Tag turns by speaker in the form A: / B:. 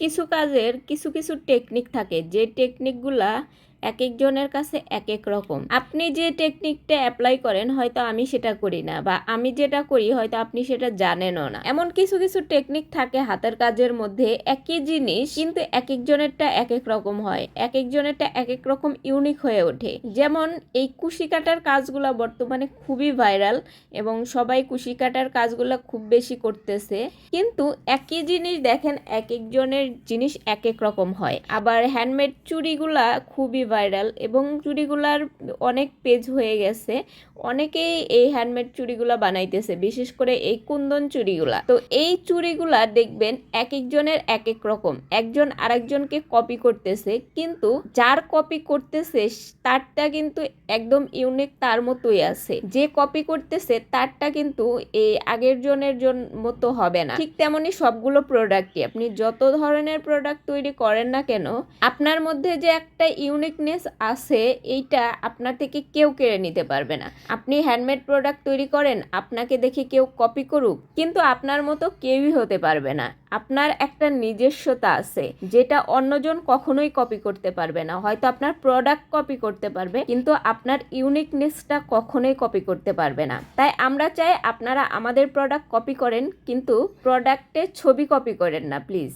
A: কিছু কাজের কিছু কিছু টেকনিক থাকে, যে টেকনিকগুলা এক একজনের কাছে এক এক রকম। আপনি যে টেকনিকটা অ্যাপ্লাই করেন হয়তো আমি সেটা করি না, বা আমি যেটা করি হয়তো আপনি সেটা জানেনও না। এমন কিছু কিছু টেকনিক থাকে হাতের কাজের মধ্যে, একই জিনিস কিন্তু এক একজনেরটা এক এক রকম হয়, এক একজনেরটা এক এক রকম ইউনিক হয়ে ওঠে। যেমন এই কুশি কাটার কাজগুলা বর্তমানে খুবই ভাইরাল এবং সবাই কুশি কাটার কাজগুলা খুব বেশি করতেছে, কিন্তু একই জিনিস দেখেন এক একজনের জিনিস এক এক রকম হয়। আবার হ্যান্ডমেড চুড়িগুলা খুবই ভাইরাল এবং চুড়িগুলার অনেক পেজ হয়ে গেছে, অনেকেই এই হ্যান্ডমেড চুড়িগুলা বানাইতেছে, বিশেষ করে এই কুন্দন চুড়িগুলা। তো এই চুড়িগুলা দেখবেন এক একজনের এক এক রকম, একজন আরেকজনকে কপি করতেছে, কিন্তু যার কপি করতেছে তারটা কিন্তু একদম ইউনিক তার মতোই আছে, যে কপি করতেছে তারটা কিন্তু এই আগের জনের মতো হবে না। ঠিক তেমনি সবগুলো প্রোডাক্টই, আপনি যত ধরনের প্রোডাক্ট তৈরি করেন না কেন, আপনার মধ্যে যে একটা ইউনিকনেস আছে এইটা আপনার থেকে কেউ কেড়ে নিতে পারবে না। আপনি হ্যান্ডমেড প্রোডাক্ট তৈরি করেন, আপনাকে দেখে কেউ কপি করুক, কিন্তু আপনার মতো কেউই হতে পারবে না। আপনার একটা নিজস্বতা আছে যেটা অন্যজন কখনোই কপি করতে পারবে না। হয়তো আপনার প্রোডাক্ট কপি করতে পারবে, কিন্তু আপনার ইউনিকনেসটা কখনোই কপি করতে পারবে না। তাই আমরা চাই আপনারা আমাদের প্রোডাক্ট কপি করেন, কিন্তু প্রোডাক্টের ছবি কপি করেন না প্লিজ।